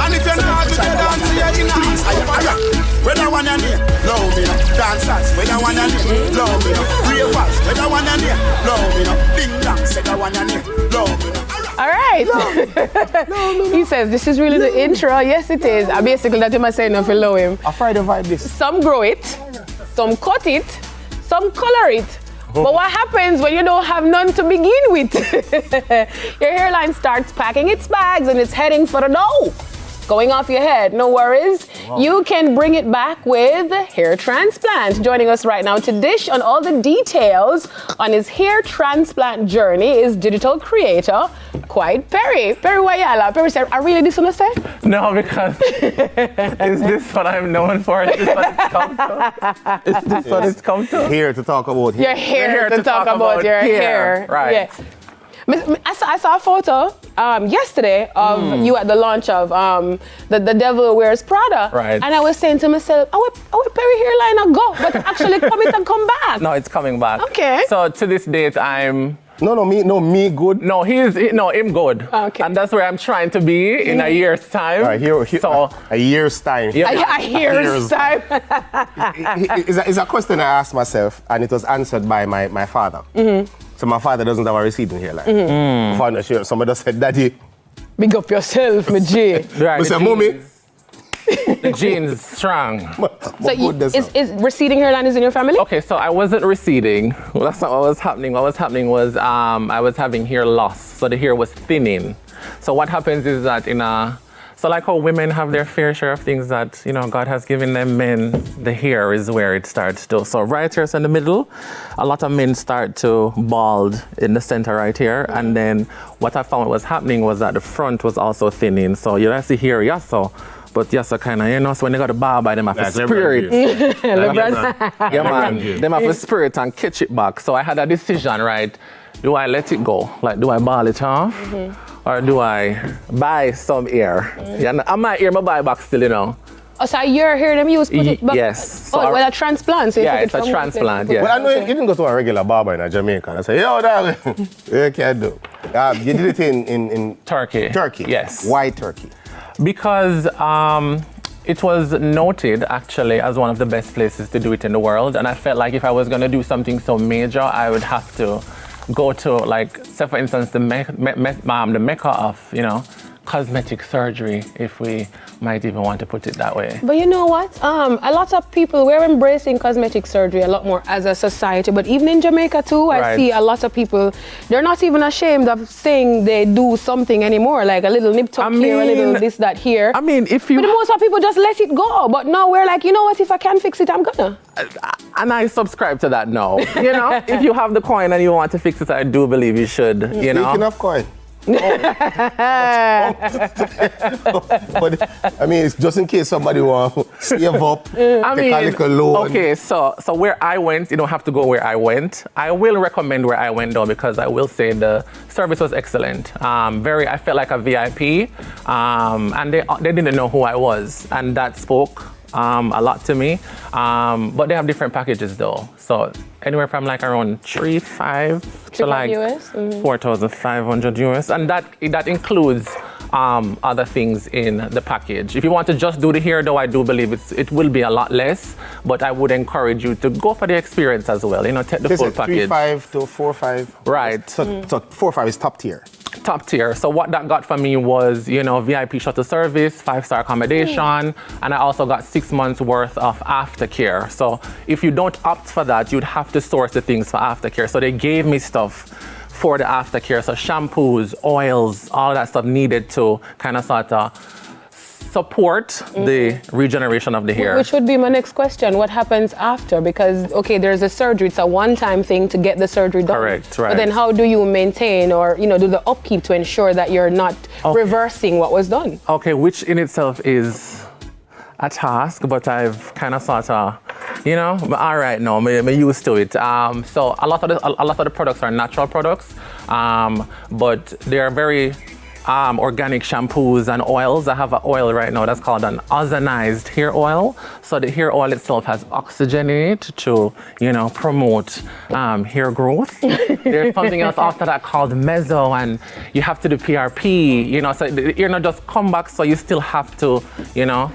And if you're not with the dance, you're in a whether one and here, love me no. Dancers, whether one and here, love me no. Ravers, whether one and here, love me no. Ding dong, whether one and here, love me no. All right. He says, this is really the intro. Yes, it is. Basically, that you must say enough below him. I find the vibe this. Some grow it, some cut it, some color it. But what happens when you don't have none to begin with? Your hairline starts packing its bags and it's heading for the dough. Going off your head, no worries. Wow. You can bring it back with hair transplant. Joining us right now to dish on all the details on his hair transplant journey is digital creator, Quiet Perry. Perry Wayala. Perry said, I really this want to say? No, because is this what I'm known for? Is this what it's come to? Is this what it's come to? Here to talk about hair. You're here to talk about your hair. Right. Yeah. I saw a photo yesterday of you at the launch of the Devil Wears Prada. Right. And I was saying to myself, I would Perry hairline go, but actually come back. No, it's coming back. Okay. So to this date, I'm... me good. No, him good. Okay. And that's where I'm trying to be in a year's time. So a year's time. Yeah. A year's time. It's a question I asked myself, and it was answered by my father. Mm-hmm. So my father doesn't have a receding hairline. Mm-hmm. Father, sure, somebody just said, Daddy. Big up yourself, my G. Right. I said, Mommy. The genes strong. So is receding hairline is in your family? Okay, so I wasn't receding. Well, that's not what was happening. What was happening was I was having hair loss. So the hair was thinning. So what happens is that so like how women have their fair share of things that, God has given them, men, the hair is where it starts to. So right here in the middle, a lot of men start to bald in the center right here. And then what I found was happening was that the front was also thinning. So you don't see hair, yes, so. But yes, so kind of, so when they got the barber, them have a spirit. Yeah, man. Them have a spirit and catch it back. So I had a decision, right? Do I let it go? Like, do I ball it off? Mm-hmm. Or do I buy some hair? Yeah, I might hear my buy back still, Oh, so your hair them use put it back? Yes. So a transplant. So yeah, it's a transplant, yeah. Well, I know you didn't go to a regular barber in Jamaica and I say, yo, dog, you can't do. You did it in Turkey. Turkey? Yes. Why Turkey? Because it was noted actually as one of the best places to do it in the world. And I felt like if I was going to do something so major, I would have to go to, like, say for instance, the mecca of, cosmetic surgery, if we might even want to put it that way. But you know what? A lot of people, we're embracing cosmetic surgery a lot more as a society, but even in Jamaica too, I see a lot of people, they're not even ashamed of saying they do something anymore, like a little nip tuck here, a little this, that here. I mean, if you... But most of people just let it go, but now we're like, you know what, if I can fix it, I'm gonna. And I subscribe to that now. If you have the coin and you want to fix it, I do believe you should, Speaking of coin. But I mean, it's just in case somebody want to save up, take a little loan. Okay, so where I went, you don't have to go where I went. I will recommend where I went though, because I will say the service was excellent. I felt like a VIP, and they didn't know who I was, and that spoke a lot to me. But they have different packages though. So anywhere from like around 3,500 to like US? 4,500 US. And that includes other things in the package. If you want to just do the hair though, I do believe it will be a lot less, but I would encourage you to go for the experience as well. Take the full package. 3,500 to 4,500. Right. So 4,500 is top tier. Top tier. So what that got for me was, VIP shuttle service, 5-star accommodation, and I also got 6 months worth of aftercare. So if you don't opt for that, you'd have to source the things for aftercare. So they gave me stuff for the aftercare. So shampoos, oils, all that stuff needed to kind of sort of support the regeneration of the hair. Which would be my next question. What happens after? Because, okay, there's a surgery. It's a one-time thing to get the surgery done. Correct, right. But then how do you maintain or, do the upkeep to ensure that you're not reversing what was done? Okay, which in itself is a task, but I've kind of sort of, all right now, I'm used to it. So a lot of the products are natural products, but they are very organic shampoos and oils. I have an oil right now that's called an ozonized hair oil. So the hair oil itself has oxygen in it to, promote hair growth. There's something else after that called meso, and you have to do PRP, so the hair not just come back, so you still have to,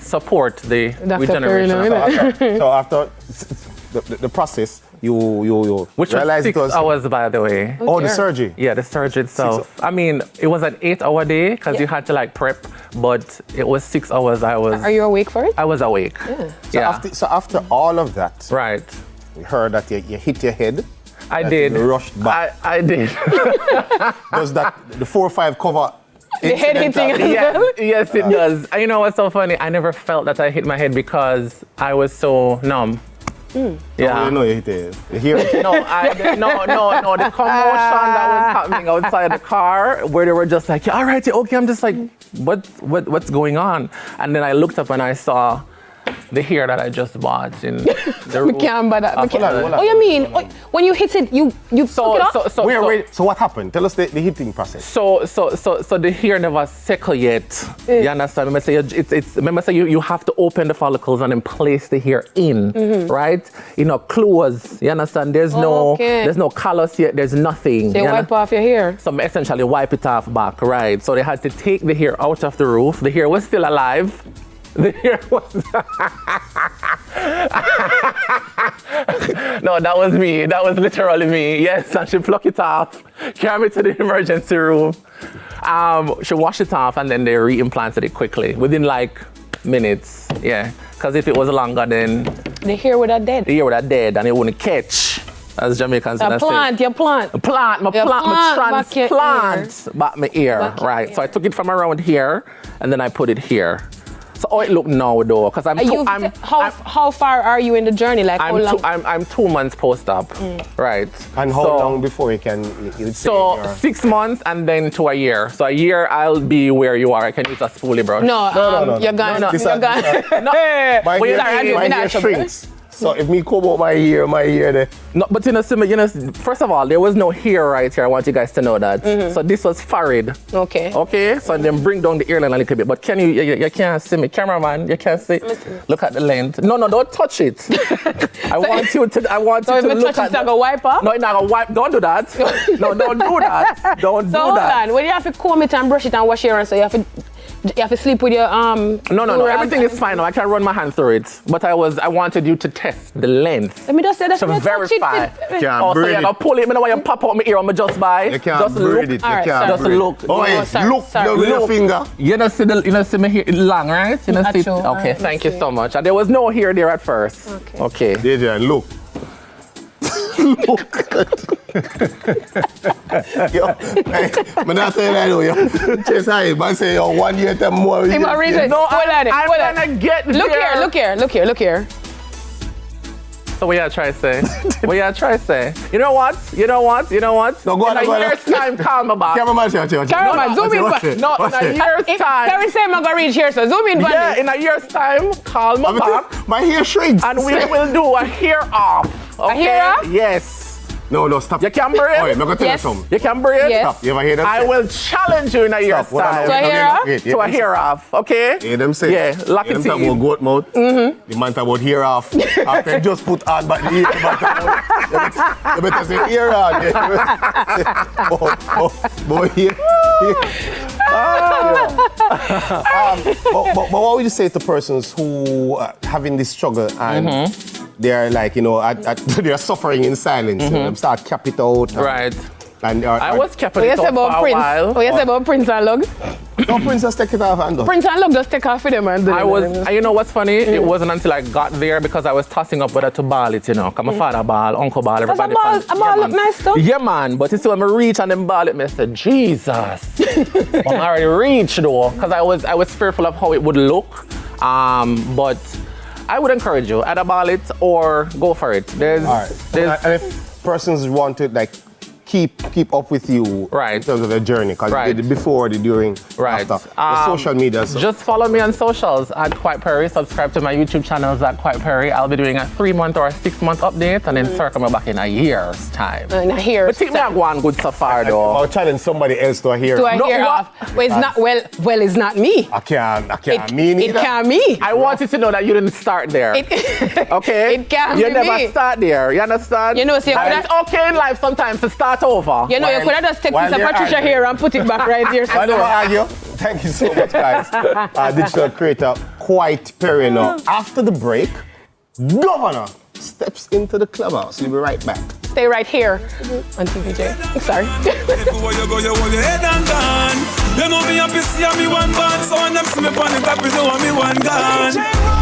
support the regeneration. So after the process, you which realized was 6 hours, by the way. Oh, the surgery. Yeah, the surgery itself. I mean, it was an 8-hour day because you had to prep, but it was 6 hours. Are you awake for it? I was awake. Yeah. So after all of that, right. We heard that you hit your head. I did. You rushed back. I did. Does the 4 or 5 cover? The head hitting as well? Yes, it does. And you know what's so funny? I never felt that I hit my head because I was so numb. Yeah. You know you hit it. You hear it? No, the commotion that was happening outside the car, where they were just like, all right, okay. I'm just like, what's going on? And then I looked up and I saw the hair that I just bought in the room. Oh, you mean when you hit it, you took it off? So what happened? Tell us the hitting process. So the hair never settle yet. You understand? Remember say you have to open the follicles and then place the hair in, right? Close. You understand? There's no callus yet. There's nothing. They wipe off your hair. So essentially wipe it off back, right? So they had to take the hair out of the roof. The hair was still alive. The hair was... No, that was me. That was literally me. Yes, and she plucked it off, carried me to the emergency room. She washed it off and then they re-implanted it quickly, within minutes. Yeah, because if it was longer, then... The hair would have dead. The hair would have dead and it wouldn't catch, as Jamaicans say. Your plant. My transplant back my ear, right? So I took it from around here and then I put it here. So how it look now though, because how far are you in the journey? How long? I'm 2 months post-op, right? And how long before you So 6 months and then to a year. So a year I'll be where you are. I can use a spoolie brush. No, you're gone. My hair shrinks. So if me comb out my hair there. No, but first of all, there was no hair right here. I want you guys to know that. So this was forehead. Okay, so then bring down the hairline a little bit. But you can't see me. Cameraman, you can't see. Look at the length. No, don't touch it. I want you to look at it. So if I wipe off? No, it's not gonna wipe. Don't do that. No, don't do that. Don't do that. Hold on. When you have to comb it and brush it and wash your hands, so you have to sleep with your No. Everything is fine now. I can run my hand through it. But I wanted you to test the length. Let me just say that to verify. You can't so you're gonna pull it. I don't want you to pop out my ear on me just by. You can't just breathe look. it. You can't just breathe. look. Oh, look with your finger. You don't see my hair long, right? You don't see it? Okay, thank you so much. And there was no hair there at first. Okay. DJ, look. Look. Yo, I'm not saying that though, yo. Just high, man say yo 1 year to more. No, I'm gonna get there. Look here. So what you try to say? You know what? No, go on. In a year's time, call me back. Cameraman, zoom in. No, in a year's time. Karen say I'm gonna reach here, so zoom in. Yeah, in a year's time, call me back. My hair shrinks. And we will do a hair off. Okay? A hair off? Yes. No, stop. You can breathe? Oh, I'm going to tell you something. You can breathe? Yes. Stop. You ever hear them I will challenge you in a year's time. To a hair off? To a hair off, okay? Hear them say? Yeah, lock it in. Them talk about goat mouth. The man talk about hair off. After just put on back the ear. You better say hair on. Boy, here. But what would you say to persons who are having this struggle and they're they're suffering in silence? Them start cap it out. Right. And I was capping it out for a while. What you say about Prince and Lug? No, Prince just take it off and Prince and Lug just take off for them and do it. You know what's funny? It wasn't until I got there because I was tossing up whether to ball it, Cause my father ball, uncle ball, everybody. A ball look nice too. Yeah, man. But you see when I reach and then ball it, I said, Jesus. I'm already reached though. Because I was fearful of how it would look. But I would encourage you, either ball it or go for it. And if persons want to keep up with you Right. in terms of the journey? Because Right. you did the before, the during, Right. after. The social media. So. Just follow me on socials at Quiet Perry. Subscribe to my YouTube channels at Quiet Perry. I'll be doing a 3-month or a 6-month update and then circle me back in a year's time. And I hear. But think me go on good safari though. I'll challenge somebody else to hear. Do I No, hear what? off? Well, it's not. Well, it's not me. I can't It, mean it either. can't me. I want you to know that you didn't start there. Okay? It can't You be never me. start there. You understand? You know, see, and it's okay in life sometimes to start over. You know, you could have just take while piece of they're Patricia arguing. here and put it back right here. I never argue. Thank you so much, guys. Digital creator, Quiet Perry now. After the break, Governor steps into the clubhouse. We'll be right back. Stay right here on TVJ. Sorry. Everywhere you go, you hold your head and gone. You know me happy, see me one band. So when them see me on the top, you know me one gun.